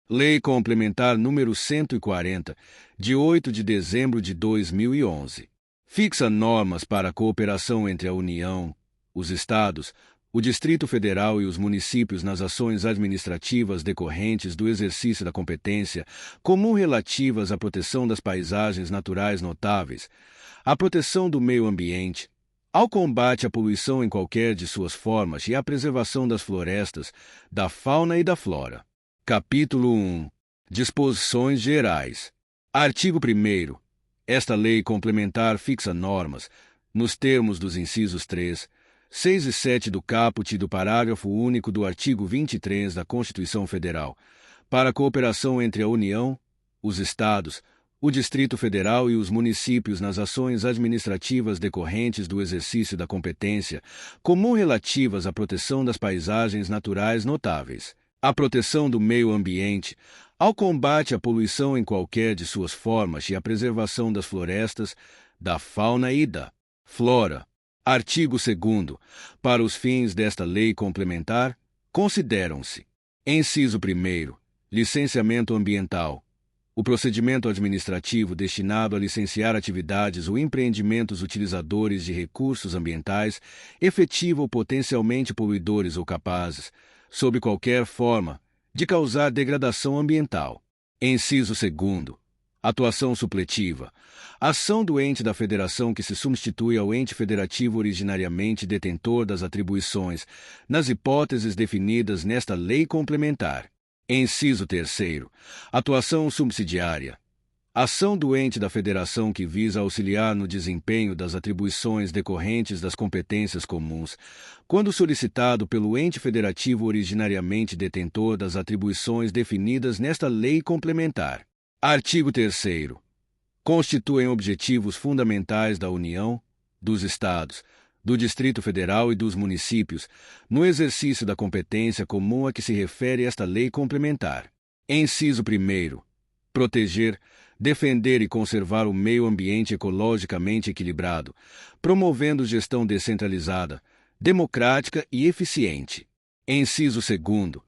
Lei Complementar número 140, de 8 de dezembro de 2011. Fixa normas para a cooperação entre a União, os Estados, o Distrito Federal e os municípios nas ações administrativas decorrentes do exercício da competência comum relativas à proteção das paisagens naturais notáveis, à proteção do meio ambiente, ao combate à poluição em qualquer de suas formas e à preservação das florestas, da fauna e da flora. Capítulo 1. Disposições gerais. Artigo 1º. Esta lei complementar fixa normas, nos termos dos incisos 3, 6 e 7 do caput e do parágrafo único do artigo 23 da Constituição Federal, para a cooperação entre a União, os Estados, o Distrito Federal e os municípios nas ações administrativas decorrentes do exercício da competência comum relativas à proteção das paisagens naturais notáveis, à proteção do meio ambiente, ao combate à poluição em qualquer de suas formas e à preservação das florestas, da fauna e da flora. Artigo 2º. Para os fins desta lei complementar, consideram-se: inciso 1º, licenciamento ambiental, o procedimento administrativo destinado a licenciar atividades ou empreendimentos utilizadores de recursos ambientais, efetivo ou potencialmente poluidores ou capazes, sob qualquer forma, de causar degradação ambiental. Inciso 2º. Atuação supletiva. Ação do ente da federação que se substitui ao ente federativo originariamente detentor das atribuições, nas hipóteses definidas nesta lei complementar. Inciso 3º. Atuação subsidiária. Ação do ente da federação que visa auxiliar no desempenho das atribuições decorrentes das competências comuns, quando solicitado pelo ente federativo originariamente detentor das atribuições definidas nesta lei complementar. Artigo 3º. Constituem objetivos fundamentais da União, dos Estados, do Distrito Federal e dos municípios, no exercício da competência comum a que se refere esta lei complementar. Inciso 1º. Proteger, defender e conservar o meio ambiente ecologicamente equilibrado, promovendo gestão descentralizada, democrática e eficiente. Inciso 2º.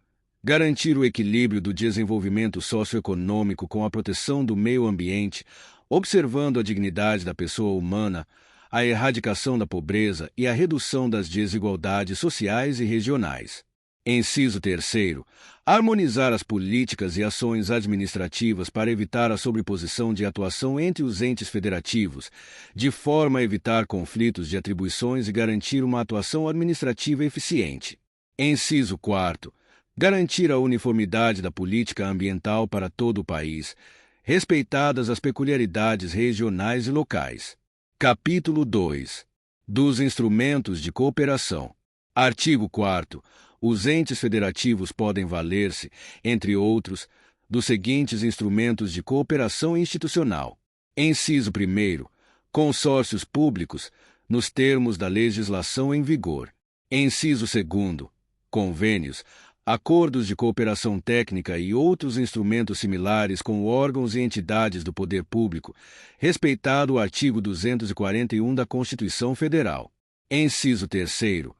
Garantir o equilíbrio do desenvolvimento socioeconômico com a proteção do meio ambiente, observando a dignidade da pessoa humana, a erradicação da pobreza e a redução das desigualdades sociais e regionais. Inciso 3º. Harmonizar as políticas e ações administrativas para evitar a sobreposição de atuação entre os entes federativos, de forma a evitar conflitos de atribuições e garantir uma atuação administrativa eficiente. Inciso 4º. Garantir a uniformidade da política ambiental para todo o país, respeitadas as peculiaridades regionais e locais. Capítulo 2. Dos instrumentos de cooperação. Artigo 4º. Os entes federativos podem valer-se, entre outros, dos seguintes instrumentos de cooperação institucional. Inciso 1º. Consórcios públicos, nos termos da legislação em vigor. Inciso 2º. Convênios, acordos de cooperação técnica e outros instrumentos similares com órgãos e entidades do poder público, respeitado o artigo 241 da Constituição Federal. Inciso 3º.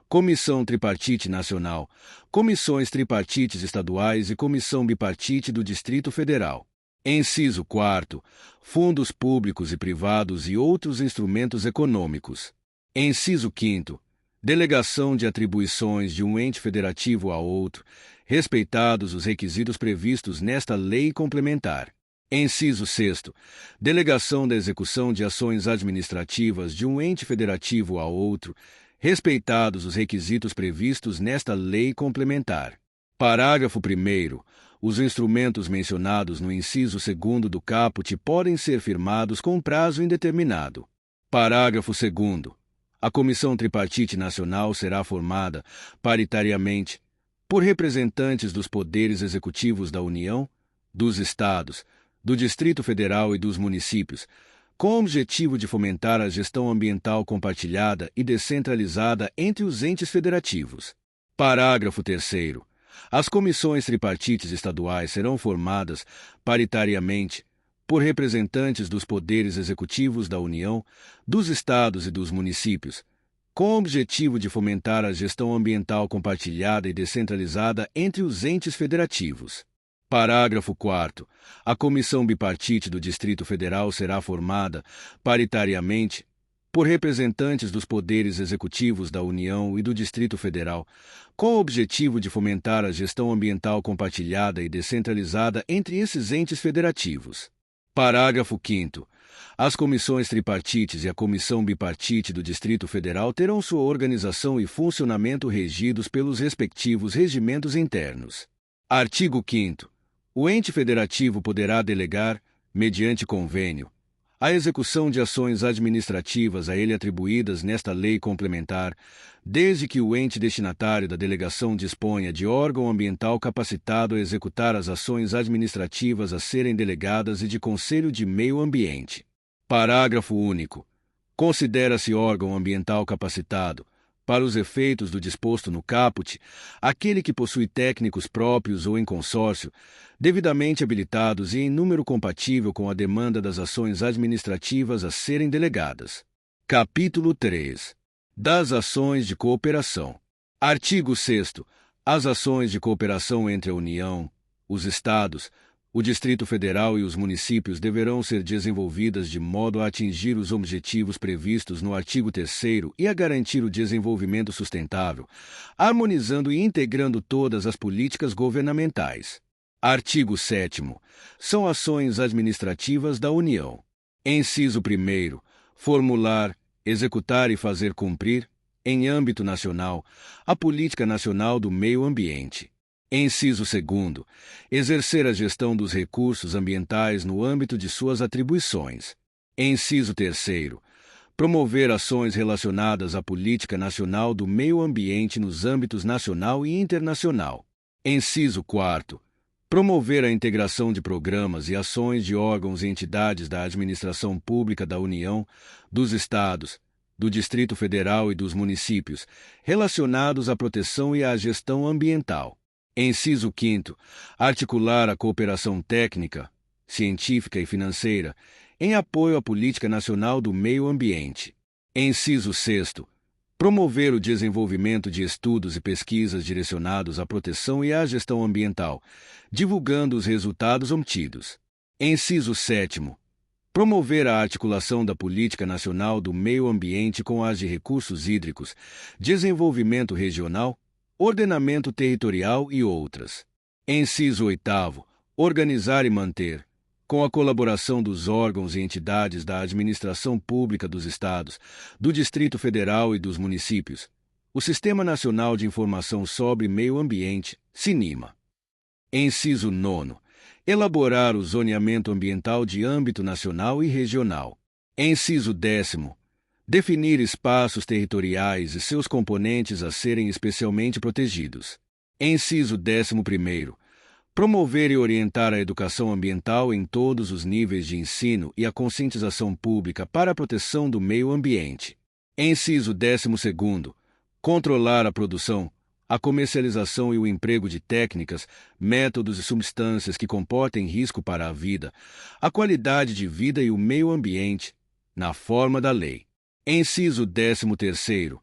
Comissão Tripartite Nacional, Comissões Tripartites Estaduais e Comissão Bipartite do Distrito Federal. Inciso 4º. Fundos públicos e privados e outros instrumentos econômicos. Inciso 5º. Delegação de atribuições de um ente federativo a outro, respeitados os requisitos previstos nesta lei complementar. Inciso 6º. Delegação da execução de ações administrativas de um ente federativo a outro, respeitados os requisitos previstos nesta lei complementar. Parágrafo 1º. Os instrumentos mencionados no inciso 2º do caput podem ser firmados com prazo indeterminado. Parágrafo 2º. A Comissão Tripartite Nacional será formada, paritariamente, por representantes dos poderes executivos da União, dos Estados, do Distrito Federal e dos municípios, com o objetivo de fomentar a gestão ambiental compartilhada e descentralizada entre os entes federativos. Parágrafo 3º. As comissões tripartites estaduais serão formadas, paritariamente, por representantes dos poderes executivos da União, dos Estados e dos municípios, com o objetivo de fomentar a gestão ambiental compartilhada e descentralizada entre os entes federativos. Parágrafo 4º. A Comissão Bipartite do Distrito Federal será formada, paritariamente, por representantes dos poderes executivos da União e do Distrito Federal, com o objetivo de fomentar a gestão ambiental compartilhada e descentralizada entre esses entes federativos. Parágrafo 5º. As comissões tripartites e a Comissão Bipartite do Distrito Federal terão sua organização e funcionamento regidos pelos respectivos regimentos internos. Artigo 5º. O ente federativo poderá delegar, mediante convênio, a execução de ações administrativas a ele atribuídas nesta lei complementar, desde que o ente destinatário da delegação disponha de órgão ambiental capacitado a executar as ações administrativas a serem delegadas e de conselho de meio ambiente. Parágrafo único. Considera-se órgão ambiental capacitado, para os efeitos do disposto no caput, aquele que possui técnicos próprios ou em consórcio, devidamente habilitados e em número compatível com a demanda das ações administrativas a serem delegadas. Capítulo 3. Das ações de cooperação. Artigo 6º. As ações de cooperação entre a União, os Estados, o Distrito Federal e os municípios deverão ser desenvolvidas de modo a atingir os objetivos previstos no artigo 3º e a garantir o desenvolvimento sustentável, harmonizando e integrando todas as políticas governamentais. Artigo 7º. São ações administrativas da União. Inciso 1º. Formular, executar e fazer cumprir, em âmbito nacional, a Política Nacional do Meio Ambiente. Inciso 2º. Exercer a gestão dos recursos ambientais no âmbito de suas atribuições. Inciso 3º. Promover ações relacionadas à Política Nacional do Meio Ambiente nos âmbitos nacional e internacional. Inciso 4º. Promover a integração de programas e ações de órgãos e entidades da administração pública da União, dos Estados, do Distrito Federal e dos municípios, relacionados à proteção e à gestão ambiental. Inciso 5º. Articular a cooperação técnica, científica e financeira em apoio à Política Nacional do Meio Ambiente. Inciso 6º. Promover o desenvolvimento de estudos e pesquisas direcionados à proteção e à gestão ambiental, divulgando os resultados obtidos. Inciso 7º. Promover a articulação da Política Nacional do Meio Ambiente com as de recursos hídricos, desenvolvimento regional, ordenamento territorial e outras. Inciso 8º. Organizar e manter, com a colaboração dos órgãos e entidades da administração pública dos Estados, do Distrito Federal e dos municípios, o Sistema Nacional de Informação sobre Meio Ambiente, SINIMA. Inciso 9º. Elaborar o zoneamento ambiental de âmbito nacional e regional. Inciso 10º. Definir espaços territoriais e seus componentes a serem especialmente protegidos. Inciso 11º. Promover e orientar a educação ambiental em todos os níveis de ensino e a conscientização pública para a proteção do meio ambiente. Inciso 12º. Controlar a produção, a comercialização e o emprego de técnicas, métodos e substâncias que comportem risco para a vida, a qualidade de vida e o meio ambiente, na forma da lei. Inciso 13º.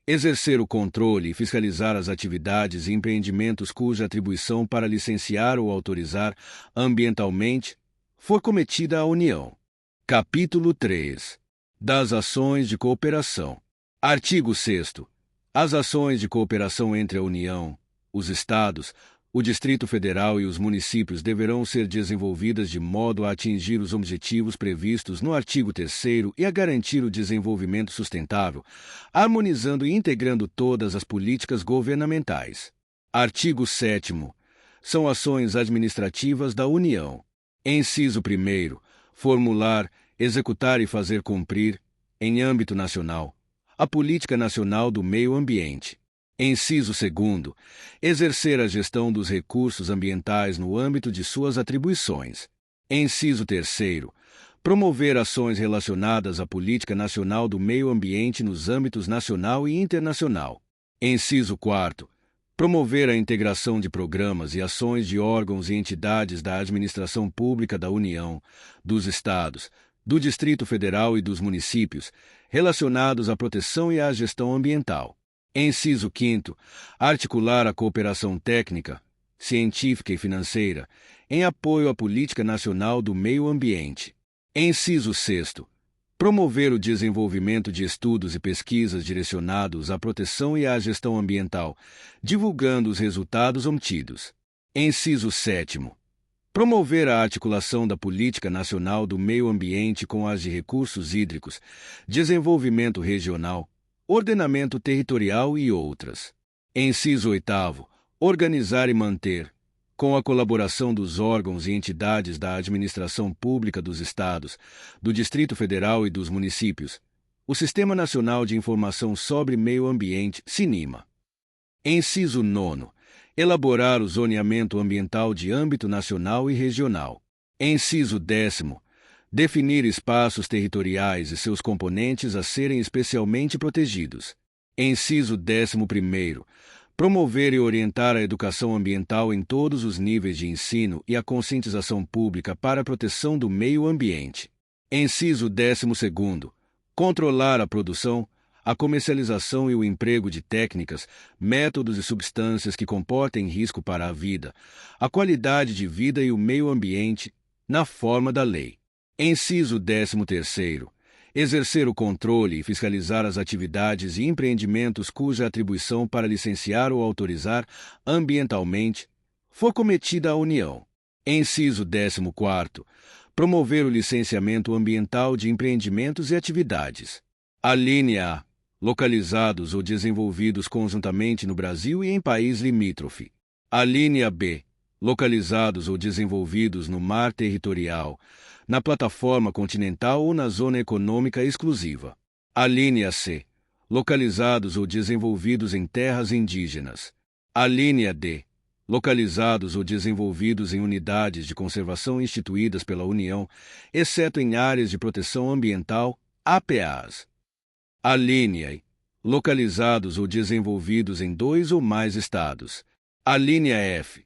Exercer o controle e fiscalizar as atividades e empreendimentos cuja atribuição para licenciar ou autorizar ambientalmente for cometida à União. Capítulo 3. Das ações de cooperação. Artigo 6º. As ações de cooperação entre a União, os Estados, o Distrito Federal e os municípios deverão ser desenvolvidas de modo a atingir os objetivos previstos no artigo 3º e a garantir o desenvolvimento sustentável, harmonizando e integrando todas as políticas governamentais. Artigo 7º. São ações administrativas da União. Inciso 1º. Formular, executar e fazer cumprir, em âmbito nacional, a Política Nacional do Meio Ambiente. Inciso 2º. Exercer a gestão dos recursos ambientais no âmbito de suas atribuições. Inciso 3º. Promover ações relacionadas à Política Nacional do Meio Ambiente nos âmbitos nacional e internacional. Inciso 4º. Promover a integração de programas e ações de órgãos e entidades da administração pública da União, dos Estados, do Distrito Federal e dos municípios, relacionados à proteção e à gestão ambiental. Inciso 5º. Articular a cooperação técnica, científica e financeira, em apoio à Política Nacional do Meio Ambiente. Inciso 6º. Promover o desenvolvimento de estudos e pesquisas direcionados à proteção e à gestão ambiental, divulgando os resultados obtidos. Inciso 7º. Promover a articulação da Política Nacional do Meio Ambiente com as de recursos hídricos, desenvolvimento regional, ordenamento territorial e outras. Inciso 8º. Organizar e manter, com a colaboração dos órgãos e entidades da administração pública dos Estados, do Distrito Federal e dos municípios, o Sistema Nacional de Informação sobre Meio Ambiente, SINIMA. Inciso 9º. Elaborar o zoneamento ambiental de âmbito nacional e regional. Inciso 10º. Definir espaços territoriais e seus componentes a serem especialmente protegidos. Inciso 11º. Promover e orientar a educação ambiental em todos os níveis de ensino e a conscientização pública para a proteção do meio ambiente. Inciso 12º. Controlar a produção, a comercialização e o emprego de técnicas, métodos e substâncias que comportem risco para a vida, a qualidade de vida e o meio ambiente, na forma da lei. Inciso 13º. Exercer o controle e fiscalizar as atividades e empreendimentos cuja atribuição para licenciar ou autorizar ambientalmente for cometida à União. Inciso 14º. Promover o licenciamento ambiental de empreendimentos e atividades. Alínea A. Localizados ou desenvolvidos conjuntamente no Brasil e em país limítrofe. Alínea B. Localizados ou desenvolvidos no mar territorial, na plataforma continental ou na zona econômica exclusiva. Alínea C. Localizados ou desenvolvidos em terras indígenas. Alínea D. Localizados ou desenvolvidos em unidades de conservação instituídas pela União, exceto em áreas de proteção ambiental, APAs. Alínea E. Localizados ou desenvolvidos em 2 ou mais estados. Alínea F.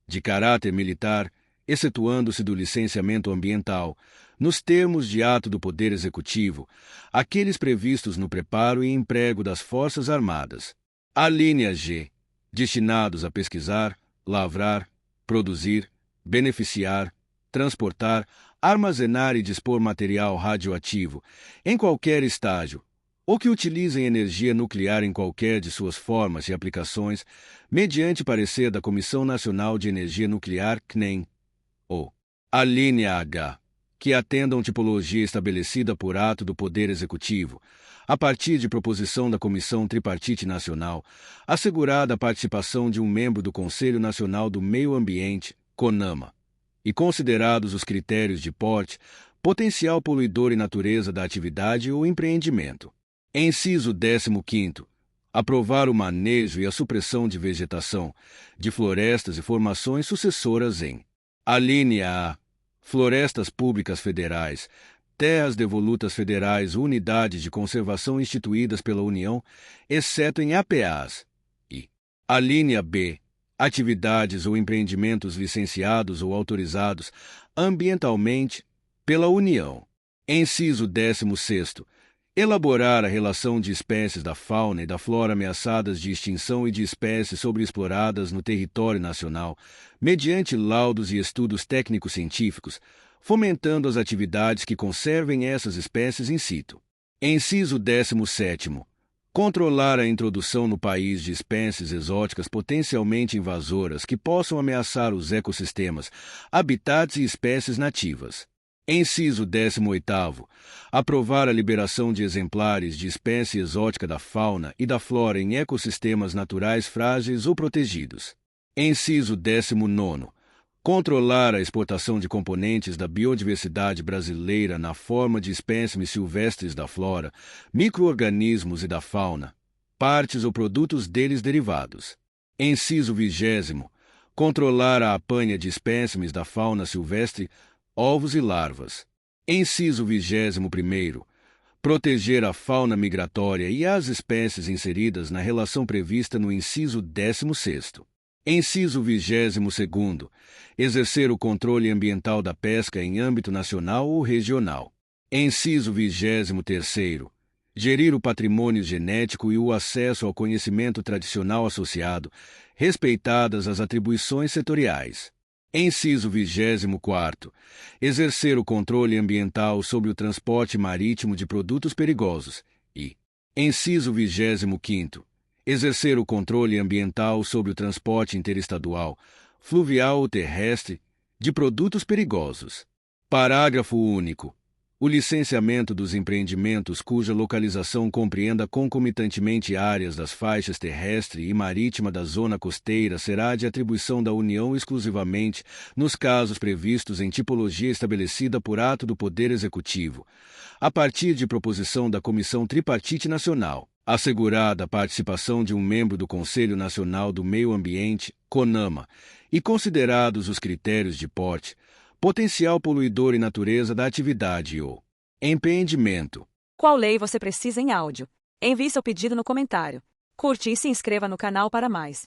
De caráter militar, excetuando-se do licenciamento ambiental, nos termos de ato do Poder Executivo, aqueles previstos no preparo e emprego das Forças Armadas. Alínea G. Destinados a pesquisar, lavrar, produzir, beneficiar, transportar, armazenar e dispor material radioativo, em qualquer estágio, ou que utilizem energia nuclear em qualquer de suas formas e aplicações, mediante parecer da Comissão Nacional de Energia Nuclear, CNEN, ou alínea H, que atendam tipologia estabelecida por ato do Poder Executivo, a partir de proposição da Comissão Tripartite Nacional, assegurada a participação de um membro do Conselho Nacional do Meio Ambiente, CONAMA, e considerados os critérios de porte, potencial poluidor e natureza da atividade ou empreendimento. Inciso 15º. Aprovar o manejo e a supressão de vegetação, de florestas e formações sucessoras em alínea A. Florestas públicas federais, terras devolutas federais ou unidades de conservação instituídas pela União, exceto em APAs. E alínea B. Atividades ou empreendimentos licenciados ou autorizados ambientalmente pela União. Inciso 16º. Elaborar a relação de espécies da fauna e da flora ameaçadas de extinção e de espécies sobreexploradas no território nacional, mediante laudos e estudos técnico-científicos, fomentando as atividades que conservem essas espécies in situ. Inciso 17º. Controlar a introdução no país de espécies exóticas potencialmente invasoras que possam ameaçar os ecossistemas, habitats e espécies nativas. Inciso 18º. Aprovar a liberação de exemplares de espécie exótica da fauna e da flora em ecossistemas naturais frágeis ou protegidos. Inciso 19º. Controlar a exportação de componentes da biodiversidade brasileira na forma de espécimes silvestres da flora, micro-organismos e da fauna, partes ou produtos deles derivados. Inciso 20º. Controlar a apanha de espécimes da fauna silvestre, ovos e larvas. Inciso 21º. Proteger a fauna migratória e as espécies inseridas na relação prevista no inciso 16º. Inciso 22º. Exercer o controle ambiental da pesca em âmbito nacional ou regional. Inciso 23º. gerir o patrimônio genético e o acesso ao conhecimento tradicional associado, respeitadas as atribuições setoriais. Inciso 24º. Exercer o controle ambiental sobre o transporte marítimo de produtos perigosos e, inciso 25º. Exercer o controle ambiental sobre o transporte interestadual, fluvial ou terrestre, de produtos perigosos. Parágrafo único. O licenciamento dos empreendimentos cuja localização compreenda concomitantemente áreas das faixas terrestre e marítima da zona costeira será de atribuição da União exclusivamente nos casos previstos em tipologia estabelecida por ato do Poder Executivo, a partir de proposição da Comissão Tripartite Nacional, assegurada a participação de um membro do Conselho Nacional do Meio Ambiente, CONAMA, e considerados os critérios de porte, potencial poluidor e natureza da atividade ou empreendimento. Qual lei você precisa em áudio? Envie seu pedido no comentário. Curte e se inscreva no canal para mais.